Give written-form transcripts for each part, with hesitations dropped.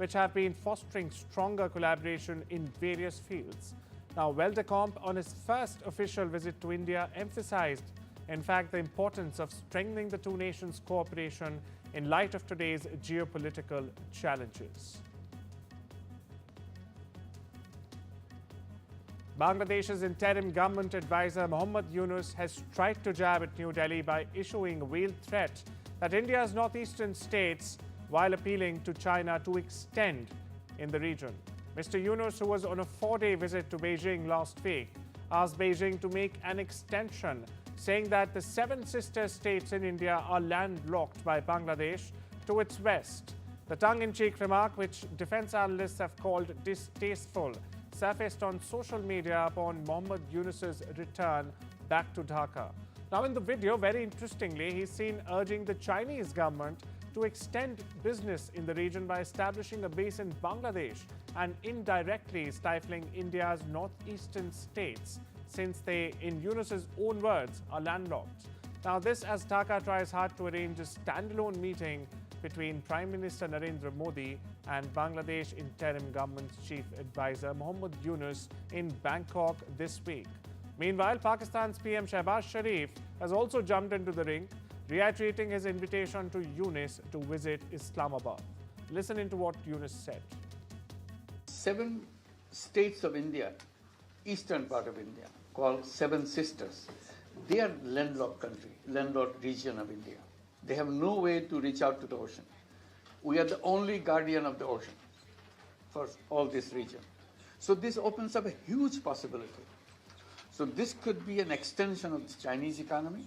which have been fostering stronger collaboration in various fields. Now, Weldecomp, on his first official visit to India, emphasized, in fact, the importance of strengthening the two nations' cooperation in light of today's geopolitical challenges. Bangladesh's interim government advisor Mohammad Yunus has tried to jab at New Delhi by issuing a veiled threat that India's northeastern states, while appealing to China to extend in the region. Mr. Yunus, who was on a 4-day visit to Beijing last week, asked Beijing to make an extension, saying that the 7 sister states in India are landlocked by Bangladesh to its west. The tongue-in-cheek remark, which defense analysts have called distasteful, surfaced on social media upon Mohammad Yunus's return back to Dhaka. Now, in the video, very interestingly, he's seen urging the Chinese government to extend business in the region by establishing a base in Bangladesh and indirectly stifling India's northeastern states, since they, in Yunus's own words, are landlocked. Now, this as Dhaka tries hard to arrange a standalone meeting between Prime Minister Narendra Modi and Bangladesh interim government's chief advisor Mohammad Yunus in Bangkok this week. Meanwhile, Pakistan's PM Shehbaz Sharif has also jumped into the ring, reiterating his invitation to Yunus to visit Islamabad. Listen into what Yunus said. 7 states of India, eastern part of India, called 7 sisters. They are landlocked country, landlocked region of India. They have no way to reach out to the ocean. We are the only guardian of the ocean for all this region. So this opens up a huge possibility. So this could be an extension of the Chinese economy,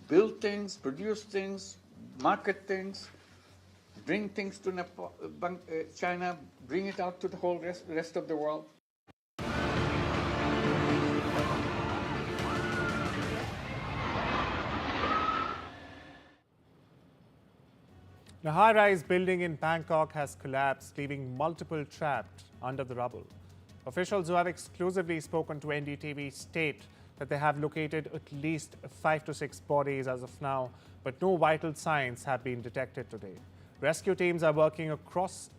build things, produce things, market things, bring things to China, bring it out to the whole rest of the world. A high-rise building in Bangkok has collapsed, leaving multiple trapped under the rubble. Officials who have exclusively spoken to NDTV state that they have located at least 5 to 6 bodies as of now, but no vital signs have been detected today. Rescue teams are working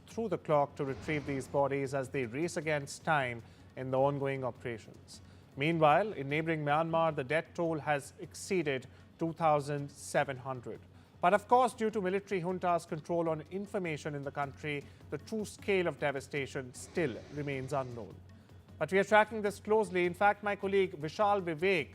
through the clock to retrieve these bodies as they race against time in the ongoing operations. Meanwhile, in neighboring Myanmar, the death toll has exceeded 2,700. But of course, due to military junta's control on information in the country, the true scale of devastation still remains unknown. But we are tracking this closely. In fact, my colleague Vishal Vivek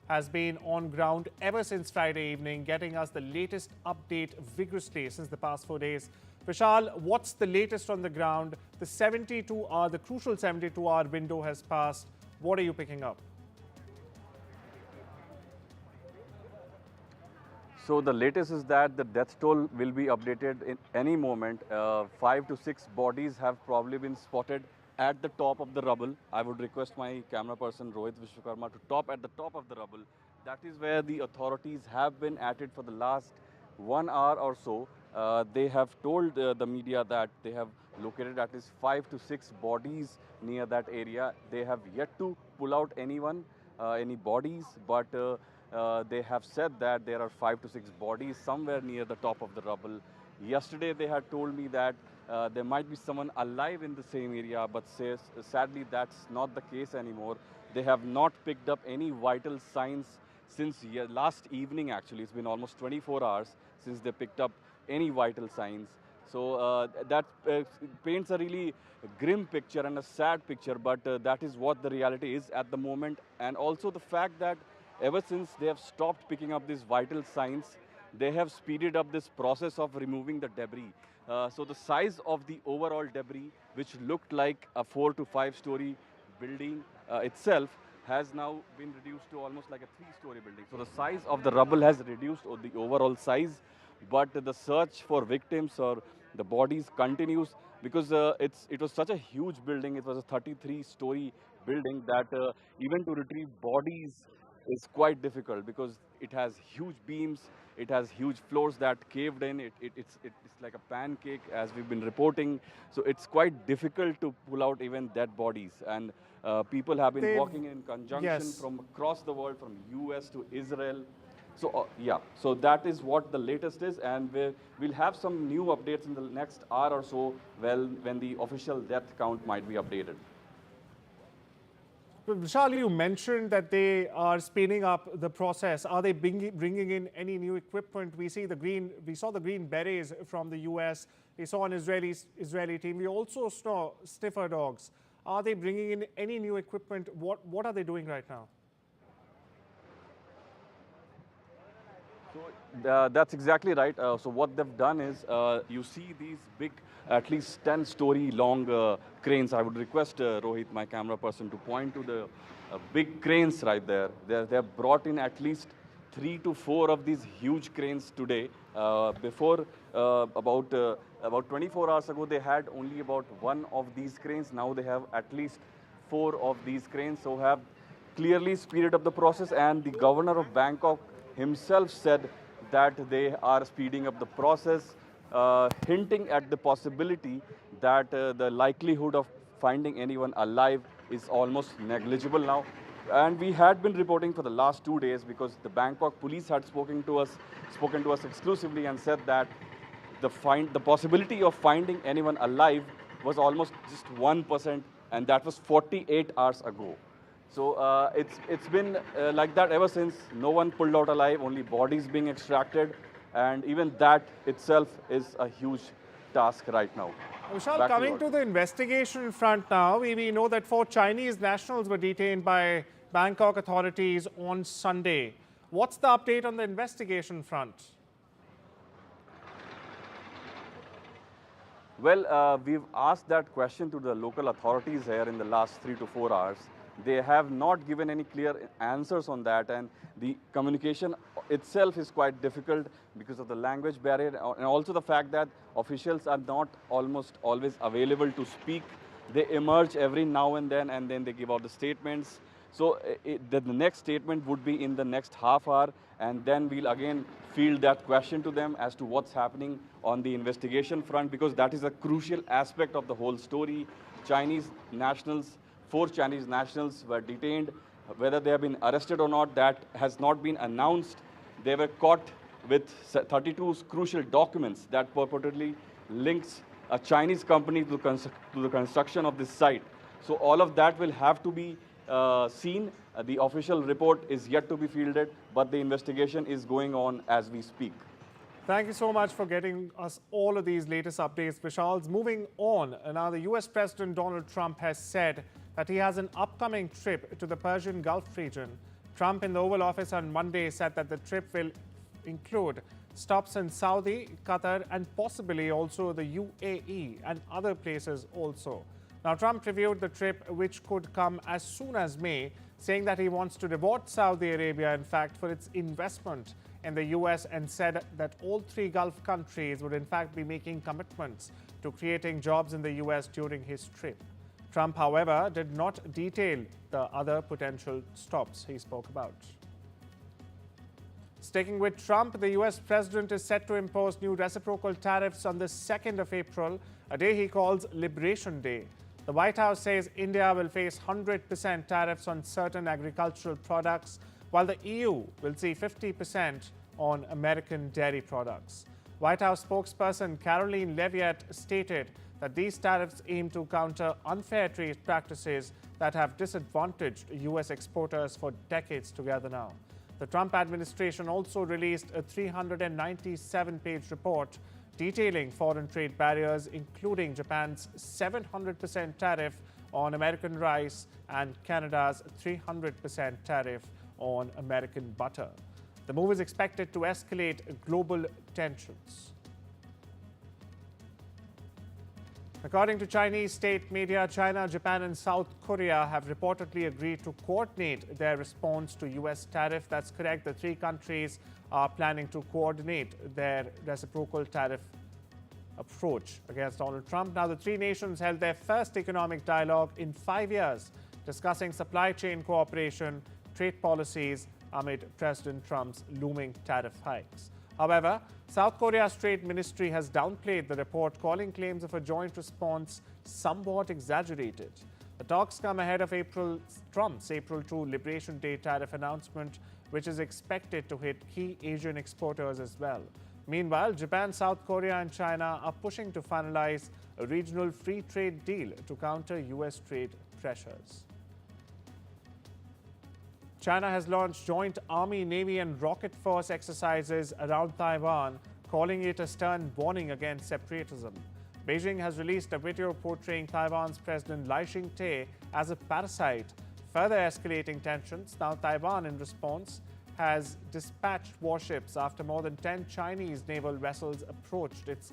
has been on ground ever since Friday evening, getting us the latest update vigorously since the past 4 days. Vishal, what's the latest on the ground? The crucial 72-hour window has passed. What are you picking up? So the latest is that the death toll will be updated in any moment. 5 to 6 bodies have probably been spotted at the top of the rubble. I would request my camera person Rohit Vishwakarma to top at the top of the rubble. That is where the authorities have been at it for the last 1 hour or so. They have told the media that they have located at least 5 to 6 bodies near that area. They have yet to pull out any bodies, but they have said that there are 5 to 6 bodies somewhere near the top of the rubble. Yesterday they had told me that there might be someone alive in the same area, but sadly that's not the case anymore. They have not picked up any vital signs since last evening actually. It's been almost 24 hours since they picked up any vital signs. So that paints a really grim picture and a sad picture, but that is what the reality is at the moment. And also the fact that ever since they have stopped picking up these vital signs, they have speeded up this process of removing the debris. So the size of the overall debris, which looked like a 4 to 5 story building itself, has now been reduced to almost like a 3-story building. So the size of the rubble has reduced, or the overall size, but the search for victims or the bodies continues because it was such a huge building. It was a 33-story building that even to retrieve bodies is quite difficult because it has huge beams, it has huge floors that caved in, it's like a pancake as we've been reporting. So it's quite difficult to pull out even dead bodies. And people have been walking in conjunction from across the world, from US to Israel, So yeah, so that is what the latest is, and we'll have some new updates in the next hour or so, well, when the official death count might be updated. But Vishal, you mentioned that they are speeding up the process. Are they bringing in any new equipment? We saw the green berets from the US. We saw an Israeli team. We also saw sniffer dogs. Are they bringing in any new equipment? What are they doing right now? So that's exactly right. So what they've done is, you see these big, at least 10-story long cranes. I would request Rohit, my camera person, to point to the big cranes right there. They've brought in at least 3 to 4 of these huge cranes today. Before about 24 hours ago, they had only about 1 of these cranes. Now they have at least 4 of these cranes. So have clearly speeded up the process, and the governor of Bangkok himself said that they are speeding up the process, hinting at the possibility that the likelihood of finding anyone alive is almost negligible now. And we had been reporting for the last 2 days, because the Bangkok police had spoken to us exclusively and said that the possibility of finding anyone alive was almost just 1%, and that was 48 hours ago. So it's been like that ever since. No one pulled out alive, only bodies being extracted, and even that itself is a huge task right now. Vishal, coming to the investigation front now, we know that 4 Chinese nationals were detained by Bangkok authorities on Sunday. What's the update on the investigation front? Well, we've asked that question to the local authorities here in the last 3 to 4 hours. They have not given any clear answers on that, and the communication itself is quite difficult because of the language barrier, and also the fact that officials are not almost always available to speak. They emerge every now and then they give out the statements. So the next statement would be in the next half hour, and then we'll again field that question to them as to what's happening on the investigation front, because that is a crucial aspect of the whole story. 4 Chinese nationals were detained. Whether they have been arrested or not, that has not been announced. They were caught with 32 crucial documents that purportedly links a Chinese company to the construction of this site. So all of that will have to be seen. The official report is yet to be fielded, but the investigation is going on as we speak. Thank you so much for getting us all of these latest updates, Vishal. Moving on, now the US President Donald Trump has said that he has an upcoming trip to the Persian Gulf region. Trump in the Oval Office on Monday said that the trip will include stops in Saudi, Qatar, and possibly also the UAE and other places also. Now, Trump reviewed the trip, which could come as soon as May, saying that he wants to reward Saudi Arabia, in fact, for its investment in the US, and said that all 3 Gulf countries would in fact be making commitments to creating jobs in the US during his trip. Trump, however, did not detail the other potential stops he spoke about. Sticking with Trump, the US president is set to impose new reciprocal tariffs on the 2nd of April, a day he calls Liberation Day. The White House says India will face 100% tariffs on certain agricultural products, while the EU will see 50% on American dairy products. White House spokesperson Caroline Levitt stated that these tariffs aim to counter unfair trade practices that have disadvantaged US exporters for decades together now. The Trump administration also released a 397-page report detailing foreign trade barriers, including Japan's 700% tariff on American rice and Canada's 300% tariff on American butter. The move is expected to escalate global tensions. According to Chinese state media, China, Japan, and South Korea have reportedly agreed to coordinate their response to US tariff. That's correct. The 3 countries are planning to coordinate their reciprocal tariff approach against Donald Trump. Now, the 3 nations held their first economic dialogue in 5 years, discussing supply chain cooperation, trade policies amid President Trump's looming tariff hikes. However, South Korea's trade ministry has downplayed the report, calling claims of a joint response somewhat exaggerated. The talks come ahead of Trump's April 2 Liberation Day tariff announcement, which is expected to hit key Asian exporters as well. Meanwhile, Japan, South Korea and China are pushing to finalize a regional free trade deal to counter US trade pressures. China has launched joint Army, Navy and Rocket Force exercises around Taiwan, calling it a stern warning against separatism. Beijing has released a video portraying Taiwan's President Lai Ching-te as a parasite, further escalating tensions. Now Taiwan, in response, has dispatched warships after more than 10 Chinese naval vessels approached its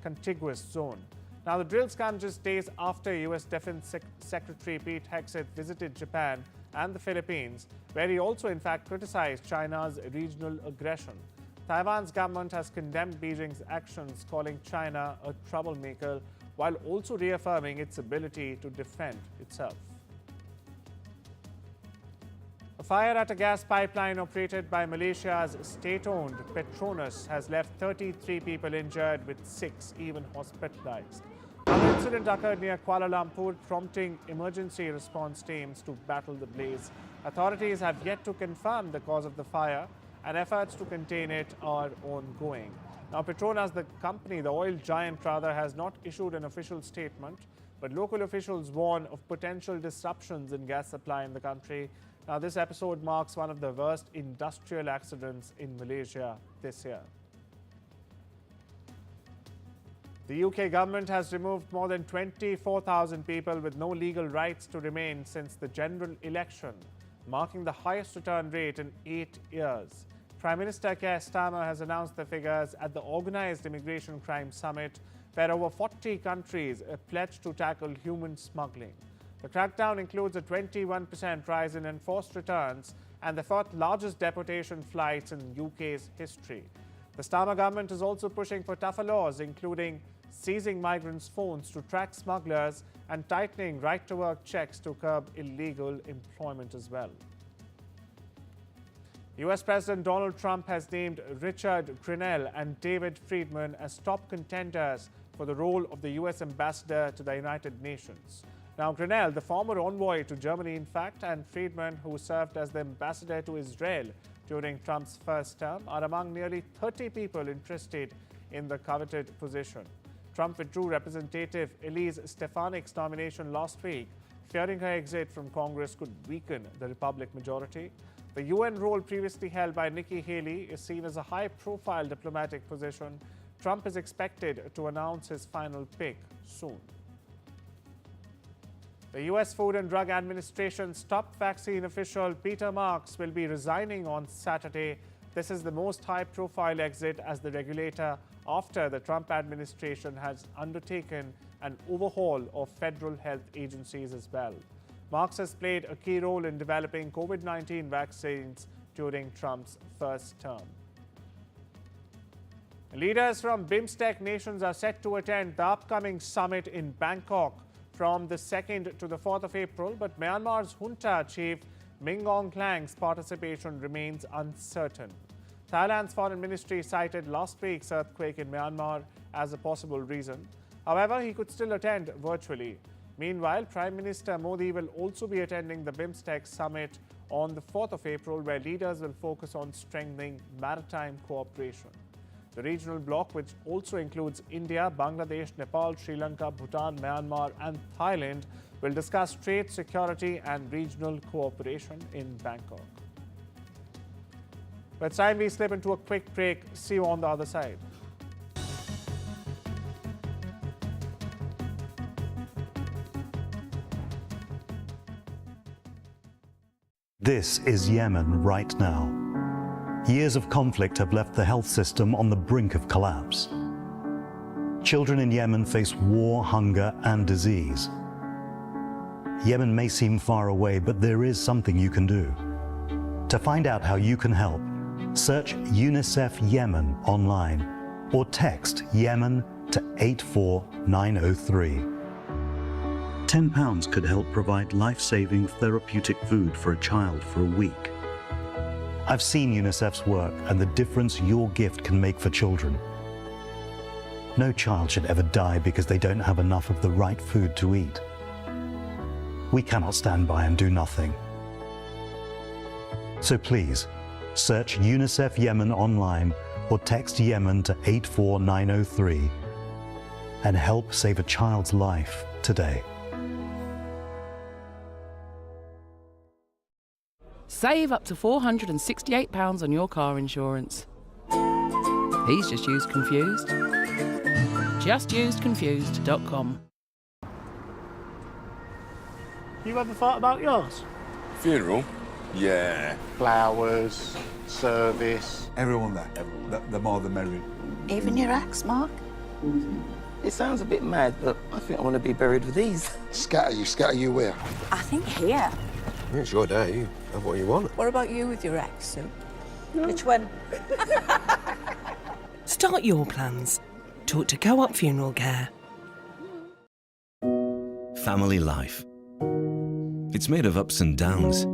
contiguous zone. Now the drills come just days after U.S. Defense Secretary Pete Hegseth visited Japan and the Philippines, where he also in fact criticized China's regional aggression. Taiwan's government has condemned Beijing's actions, calling China a troublemaker, while also reaffirming its ability to defend itself. A fire at a gas pipeline operated by Malaysia's state-owned Petronas has left 33 people injured, with 6 even hospitalized. An incident occurred near Kuala Lumpur, prompting emergency response teams to battle the blaze. Authorities have yet to confirm the cause of the fire, and efforts to contain it are ongoing. Now, Petronas, the company, the oil giant rather, has not issued an official statement, but local officials warn of potential disruptions in gas supply in the country. Now, this episode marks one of the worst industrial accidents in Malaysia this year. The UK government has removed more than 24,000 people with no legal rights to remain since the general election, marking the highest return rate in 8 years. Prime Minister Keir Starmer has announced the figures at the Organised Immigration Crime Summit, where over 40 countries pledged to tackle human smuggling. The crackdown includes a 21% rise in enforced returns and the 4th largest deportation flights in UK's history. The Starmer government is also pushing for tougher laws, including seizing migrants' phones to track smugglers and tightening right-to-work checks to curb illegal employment as well. US President Donald Trump has named Richard Grenell and David Friedman as top contenders for the role of the US ambassador to the United Nations. Now, Grenell, the former envoy to Germany, in fact, and Friedman, who served as the ambassador to Israel during Trump's first term, are among nearly 30 people interested in the coveted position. Trump withdrew Representative Elise Stefanik's nomination last week, fearing her exit from Congress could weaken the Republican majority. The UN role previously held by Nikki Haley is seen as a high-profile diplomatic position. Trump is expected to announce his final pick soon. The U.S. Food and Drug Administration's top vaccine official, Peter Marks, will be resigning on Saturday. This is the most high-profile exit as the regulator after the Trump administration has undertaken an overhaul of federal health agencies as well. Marks has played a key role in developing COVID-19 vaccines during Trump's first term. Leaders from BIMSTEC nations are set to attend the upcoming summit in Bangkok from the 2nd to the 4th of April, but Myanmar's junta chief Min Aung Hlaing's participation remains uncertain. Thailand's foreign ministry cited last week's earthquake in Myanmar as a possible reason. However, he could still attend virtually. Meanwhile, Prime Minister Modi will also be attending the BIMSTEC summit on the 4th of April, where leaders will focus on strengthening maritime cooperation. The regional bloc, which also includes India, Bangladesh, Nepal, Sri Lanka, Bhutan, Myanmar and Thailand, will discuss trade, security and regional cooperation in Bangkok. But it's time we slip into a quick break. See you on the other side. This is Yemen right now. Years of conflict have left the health system on the brink of collapse. Children in Yemen face war, hunger, and disease. Yemen may seem far away, but there is something you can do. To find out how you can help, search UNICEF Yemen online or text Yemen to 84903. £10 could help provide life-saving therapeutic food for a child for a week. I've seen UNICEF's work and the difference your gift can make for children. No child should ever die because they don't have enough of the right food to eat. We cannot stand by and do nothing. So please, search UNICEF Yemen online or text Yemen to 84903 and help save a child's life today. Save up to £468 on your car insurance. He's just used Confused. JustUsedConfused.com. You ever thought about yours? Funeral? Yeah. Flowers, service. Everyone there. The more the merrier. Even your ex, Mark? It sounds a bit mad, but I think I want to be buried with these. Scatter you where? I think here. Yeah, it's your day. You have what you want. What about you with your ex, Sue? Which one? Start your plans. Talk to Go Up Funeral Care. Family life. It's made of ups and downs,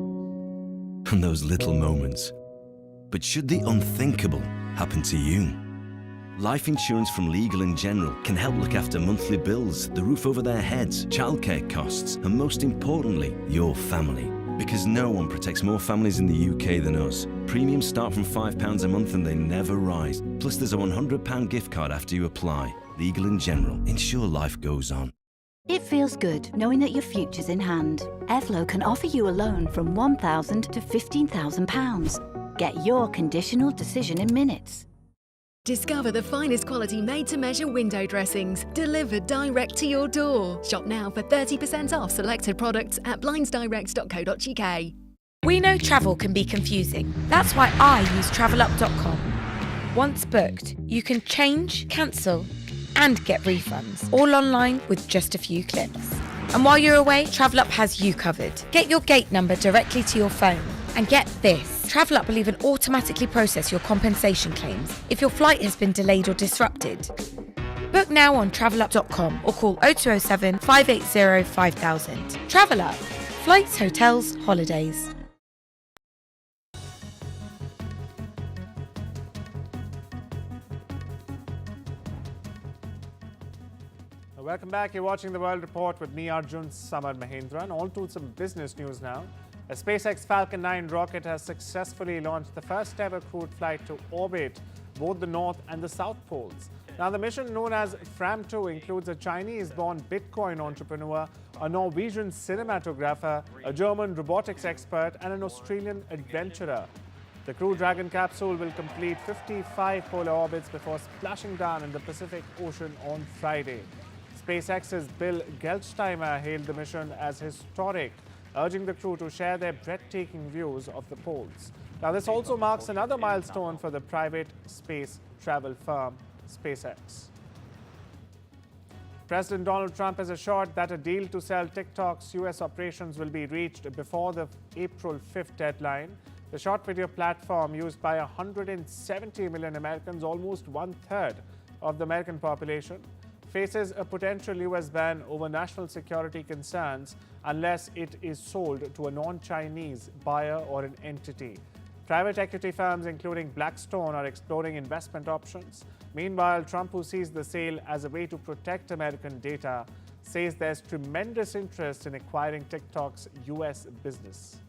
and those little moments. But should the unthinkable happen to you? Life insurance from Legal & General can help look after monthly bills, the roof over their heads, childcare costs, and most importantly, your family. Because no one protects more families in the UK than us. Premiums start from £5 a month and they never rise. Plus there's a £100 gift card after you apply. Legal & General. Ensure life goes on. It feels good knowing that your future's in hand. Evlo can offer you a loan from £1,000 to £15,000. Get your conditional decision in minutes. Discover the finest quality made-to-measure window dressings delivered direct to your door. Shop now for 30% off selected products at blindsdirect.co.uk. We know travel can be confusing. That's why I use travelup.com. Once booked, you can change, cancel, and get refunds, all online with just a few clicks. And while you're away, TravelUp has you covered. Get your gate number directly to your phone. And get this, TravelUp will even automatically process your compensation claims if your flight has been delayed or disrupted. Book now on travelup.com or call 0207 580 5000. TravelUp. Flights, hotels, holidays. Welcome back. You're watching The World Report with me, Arjun, Samar, Mahendran. On to some business news now. A SpaceX Falcon 9 rocket has successfully launched the first ever crewed flight to orbit both the North and the South Poles. Now, the mission, known as FRAM2, includes a Chinese-born Bitcoin entrepreneur, a Norwegian cinematographer, a German robotics expert, and an Australian adventurer. The Crew Dragon capsule will complete 55 polar orbits before splashing down in the Pacific Ocean on Friday. SpaceX's Bill Gelsheimer hailed the mission as historic, urging the crew to share their breathtaking views of the poles. Now, this also marks another milestone for the private space travel firm SpaceX. President Donald Trump has assured that a deal to sell TikTok's US operations will be reached before the April 5th deadline. The short video platform, used by 170 million Americans, almost one-third of the American population, faces a potential US ban over national security concerns unless it is sold to a non-Chinese buyer or an entity. Private equity firms, including Blackstone, are exploring investment options. Meanwhile, Trump, who sees the sale as a way to protect American data, says there's tremendous interest in acquiring TikTok's US business.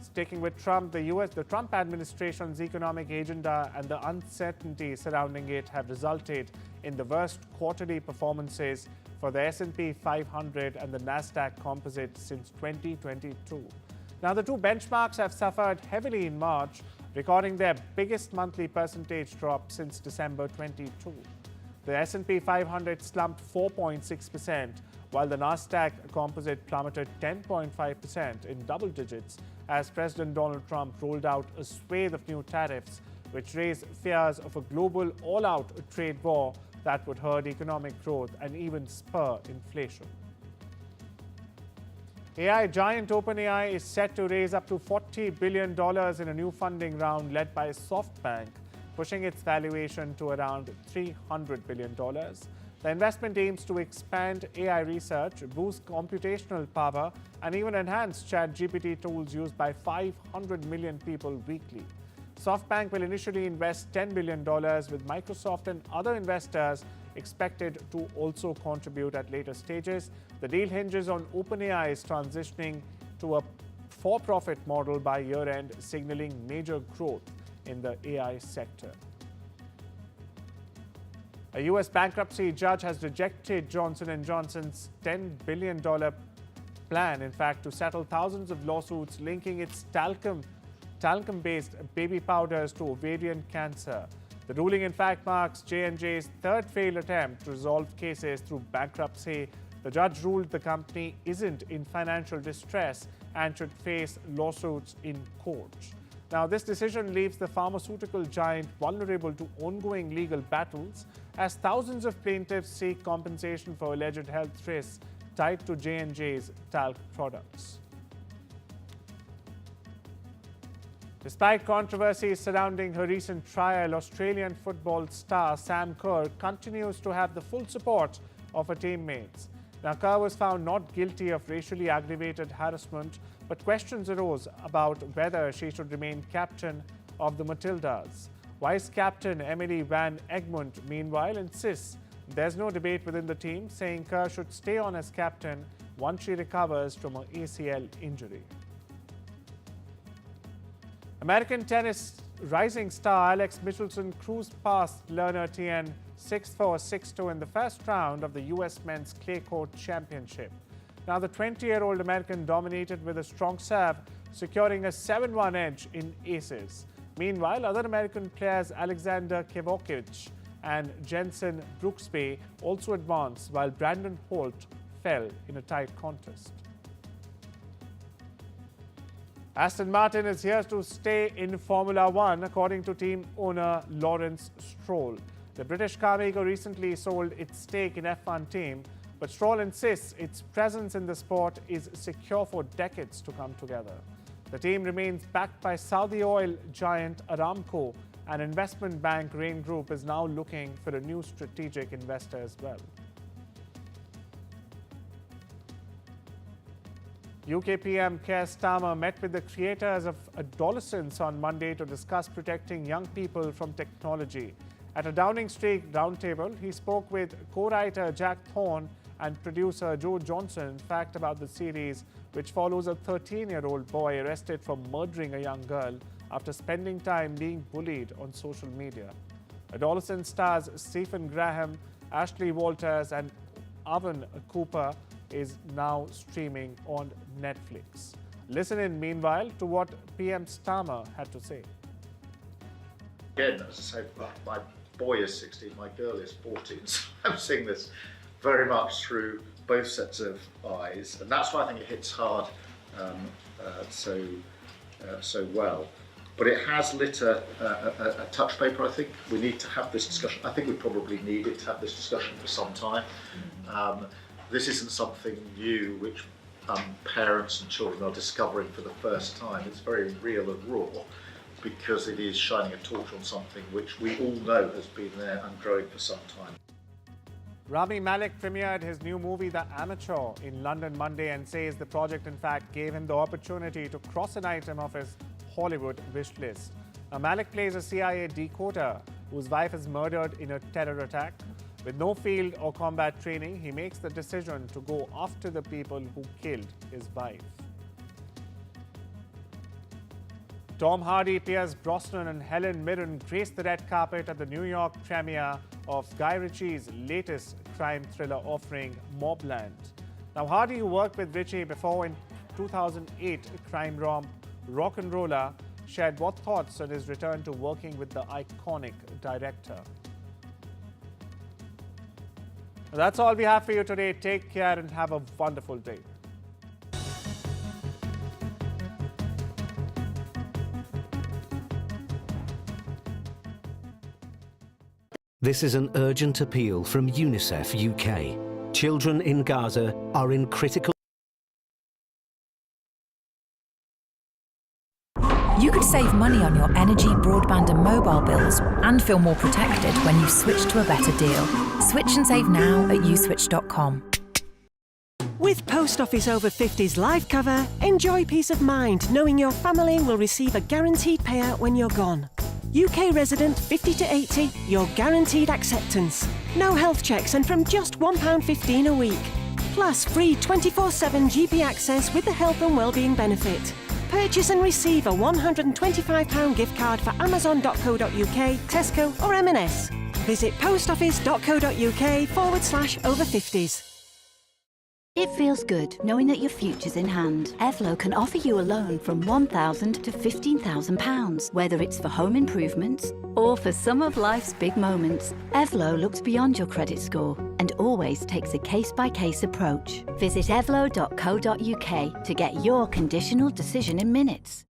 Sticking with Trump, the Trump administration's economic agenda and the uncertainty surrounding it have resulted in the worst quarterly performances for the S&P 500 and the Nasdaq Composite since 2022. Now, the two benchmarks have suffered heavily in March, recording their biggest monthly percentage drop since December 22. The S&P 500 slumped 4.6%, while the Nasdaq Composite plummeted 10.5% in double digits as President Donald Trump rolled out a swathe of new tariffs, which raised fears of a global all-out trade war that would hurt economic growth and even spur inflation. AI giant OpenAI is set to raise up to $40 billion in a new funding round led by SoftBank, pushing its valuation to around $300 billion. The investment aims to expand AI research, boost computational power, and even enhance ChatGPT tools used by 500 million people weekly. SoftBank will initially invest $10 billion, with Microsoft and other investors expected to also contribute at later stages. The deal hinges on OpenAI's transitioning to a for-profit model by year-end, signaling major growth in the AI sector. A U.S. bankruptcy judge has rejected Johnson & Johnson's $10 billion plan, in fact, to settle thousands of lawsuits linking its talcum-based baby powders to ovarian cancer. The ruling, in fact, marks J&J's third failed attempt to resolve cases through bankruptcy. The judge ruled the company isn't in financial distress and should face lawsuits in court. Now, this decision leaves the pharmaceutical giant vulnerable to ongoing legal battles as thousands of plaintiffs seek compensation for alleged health risks tied to J&J's talc products. Despite controversies surrounding her recent trial, Australian football star Sam Kerr continues to have the full support of her teammates. Now, Kerr was found not guilty of racially aggravated harassment, but questions arose about whether she should remain captain of the Matildas. Vice captain Emily Van Egmond, meanwhile, insists there's no debate within the team, saying Kerr should stay on as captain once she recovers from her ACL injury. American tennis rising star Alex Michelson cruised past Lerner Tien 6-4, 6-2 in the first round of the U.S. Men's Clay Court Championship. Now, the 20-year-old American dominated with a strong serve, securing a 7-1 edge in aces. Meanwhile, other American players Alexander Kevokic and Jensen Brooksby also advanced, while Brandon Holt fell in a tight contest. Aston Martin is here to stay in Formula One, according to team owner Lawrence Stroll. The British carmaker recently sold its stake in F1 team, but Stroll insists its presence in the sport is secure for decades to come together. The team remains backed by Saudi oil giant Aramco, and investment bank Rain Group is now looking for a new strategic investor as well. UK PM Keir Starmer met with the creators of Adolescence on Monday to discuss protecting young people from technology. At a Downing Street roundtable, he spoke with co-writer Jack Thorne and producer Joe Johnson, in fact, about the series, which follows a 13-year-old boy arrested for murdering a young girl after spending time being bullied on social media. Adolescence stars Stephen Graham, Ashley Walters and Owen Cooper is now streaming on Netflix. Listen in, meanwhile, to what PM Starmer had to say. Again, as I say, my boy is 16, my girl is 14, so I'm seeing this very much through both sets of eyes, and that's why I think it hits hard so well. But it has lit a touch paper. I think we need to have this discussion. I think we probably needed to have this discussion for some time. This isn't something new which parents and children are discovering for the first time. It's very real and raw because it is shining a torch on something which we all know has been there and growing for some time. Rami Malek premiered his new movie The Amateur in London Monday and says the project, in fact, gave him the opportunity to cross an item of his Hollywood wish list. Now, Malek plays a CIA decoder whose wife is murdered in a terror attack. With no field or combat training, he makes the decision to go after the people who killed his wife. Tom Hardy, Pierce Brosnan and Helen Mirren graced the red carpet at the New York premiere of Guy Ritchie's latest crime thriller offering, Mobland. Now, Hardy, who worked with Ritchie before in 2008 crime romp Rock'n'Roller, shared what thoughts on his return to working with the iconic director. That's all we have for you today. Take care and have a wonderful day. This is an urgent appeal from UNICEF UK. Children in Gaza are in critical... You could save money on your energy, broadband and mobile bills and feel more protected when you switch to a better deal. Switch and save now at uswitch.com. With Post Office Over 50s life cover, enjoy peace of mind knowing your family will receive a guaranteed payout when you're gone. UK resident 50 to 80, your guaranteed acceptance. No health checks and from just £1.15 a week. Plus free 24/7 GP access with the health and wellbeing benefit. Purchase and receive a £125 gift card for amazon.co.uk, Tesco or M&S. Visit postoffice.co.uk/over50s. It feels good knowing that your future's in hand. Evlo can offer you a loan from £1,000 to £15,000, whether it's for home improvements or for some of life's big moments. Evlo looks beyond your credit score and always takes a case-by-case approach. Visit evlo.co.uk to get your conditional decision in minutes.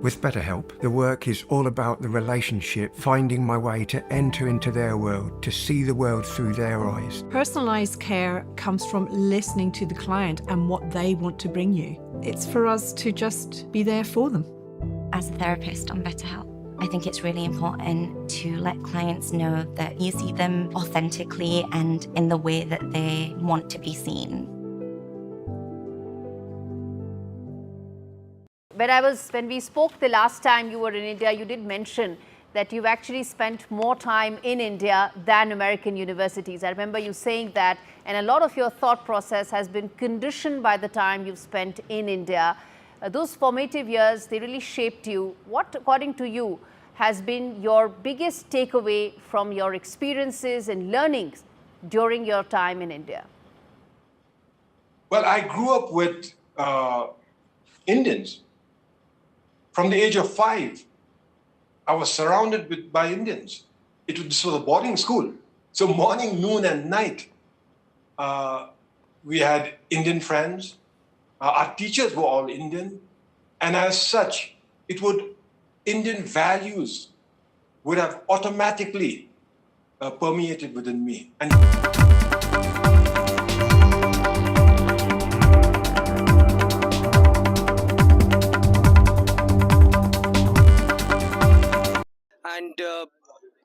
With BetterHelp, the work is all about the relationship, finding my way to enter into their world, to see the world through their eyes. Personalised care comes from listening to the client and what they want to bring you. It's for us to just be there for them. As a therapist on BetterHelp, I think it's really important to let clients know that you see them authentically and in the way that they want to be seen. When we spoke the last time you were in India, you did mention that you've actually spent more time in India than American universities. I remember you saying that, and a lot of your thought process has been conditioned by the time you've spent in India. Those formative years, they really shaped you. What, according to you, has been your biggest takeaway from your experiences and learnings during your time in India? Well, I grew up with Indians. From the age of 5, I was surrounded by Indians. This was a boarding school. So morning, noon, and night, we had Indian friends. Our teachers were all Indian. And as such, Indian values would have automatically permeated within me. And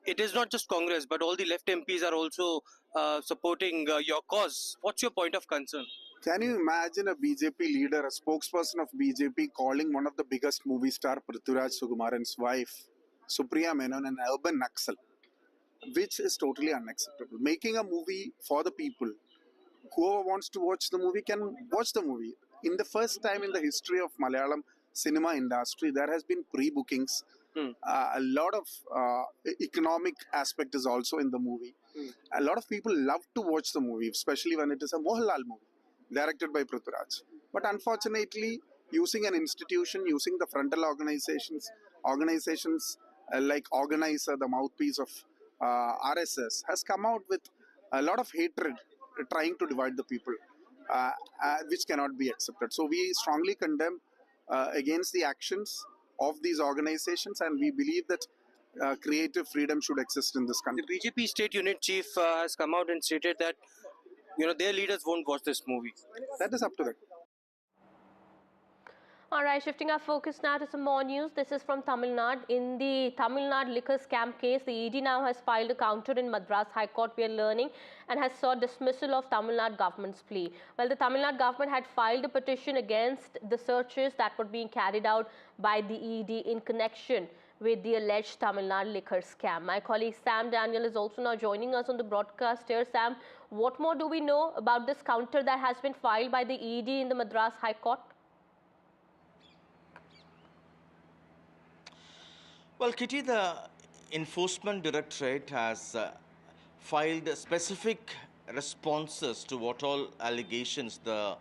it is not just Congress, but all the left MPs are also supporting your cause. What's your point of concern? Can you imagine a BJP leader, a spokesperson of BJP, calling one of the biggest movie star, Prithviraj Sukumaran's wife, Supriya Menon, an urban Naxal, which is totally unacceptable. Making a movie for the people, whoever wants to watch the movie can watch the movie. In the first time in the history of Malayalam cinema industry, there has been pre-bookings. A lot of economic aspect is also in the movie. A lot of people love to watch the movie, especially when it is a Mohanlal movie directed by Prithviraj. But unfortunately, using an institution, using the frontal organizations like Organizer, the mouthpiece of RSS, has come out with a lot of hatred trying to divide the people, which cannot be accepted. So we strongly condemn against the actions of these organizations, and we believe that creative freedom should exist in this country. The BJP state unit chief has come out and stated that their leaders won't watch this movie. That is up to them. All right, shifting our focus now to some more news. This is from Tamil Nadu. In the Tamil Nadu liquor scam case, the ED now has filed a counter in Madras High Court, we are learning, and has sought dismissal of Tamil Nadu government's plea. Well, the Tamil Nadu government had filed a petition against the searches that were being carried out by the ED in connection with the alleged Tamil Nadu liquor scam. My colleague Sam Daniel is also now joining us on the broadcast here. Sam, what more do we know about this counter that has been filed by the ED in the Madras High Court? Well, Kitty, the Enforcement Directorate has filed specific responses to what all allegations the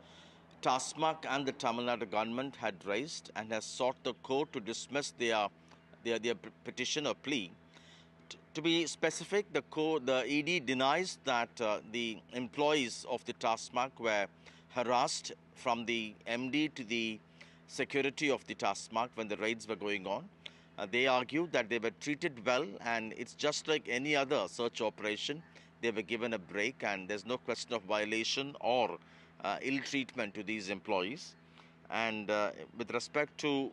TASMAC and the Tamil Nadu government had raised, and has sought the court to dismiss their petition or plea. To be specific, the ED denies that the employees of the TASMAC were harassed from the MD to the security of the TASMAC when the raids were going on. They argued that they were treated well, and it's just like any other search operation. They were given a break, and there's no question of violation or ill treatment to these employees. And with respect to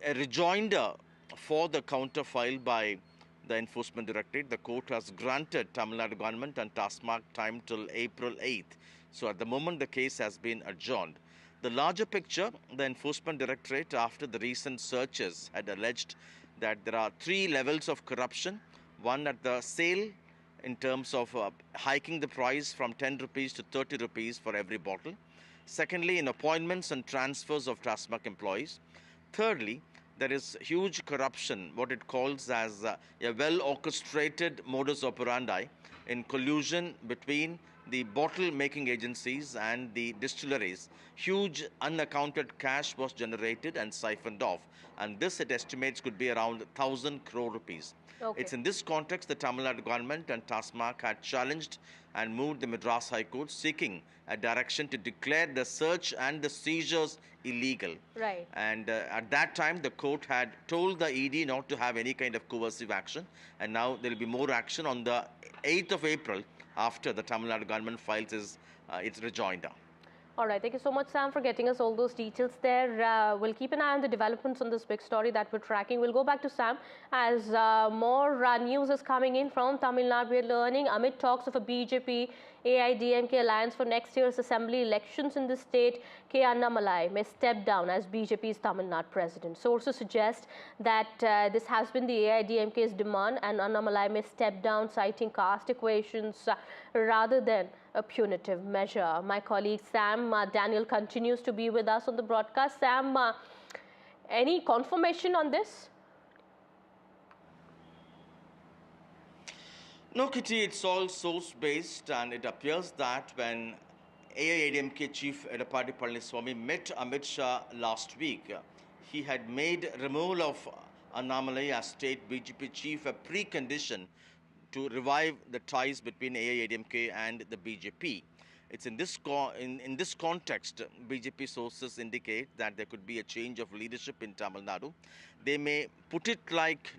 a rejoinder for the counter filed by the Enforcement Directorate, the court has granted Tamil Nadu government and TASMAC time till April 8th. So at the moment, the case has been adjourned. The larger picture, the Enforcement Directorate, after the recent searches, had alleged that there are 3 levels of corruption. One at the sale, in terms of hiking the price from 10 rupees to 30 rupees for every bottle. Secondly, in appointments and transfers of TASMAC employees. Thirdly, there is huge corruption, what it calls as a well-orchestrated modus operandi in collusion between the bottle-making agencies and the distilleries. Huge unaccounted cash was generated and siphoned off, and this, it estimates, could be around 1,000 crore rupees. Okay. It's in this context the Tamil Nadu government and TASMAC had challenged and moved the Madras High Court seeking a direction to declare the search and the seizures illegal. Right. And at that time, the court had told the ED not to have any kind of coercive action. And now there will be more action on the 8th of April after the Tamil Nadu government files its rejoinder. All right, thank you so much, Sam, for getting us all those details there. We'll keep an eye on the developments on this big story that we're tracking. We'll go back to Sam as more news is coming in from Tamil Nadu. We're learning amid talks of a BJP AIDMK alliance for next year's assembly elections in the state, K. Annamalai may step down as BJP's Tamil Nadu president. Sources suggest that this has been the AIDMK's demand, and Annamalai may step down, citing caste equations rather than a punitive measure. My colleague Sam Daniel continues to be with us on the broadcast. Sam, any confirmation on this? No, Kitty, it's all source-based, and it appears that when AIADMK Chief Edappadi Palaniswamy met Amit Shah last week, he had made removal of Annamalai as state BJP chief a precondition to revive the ties between AIADMK and the BJP. It's in this context, BJP sources indicate that there could be a change of leadership in Tamil Nadu. They may put it like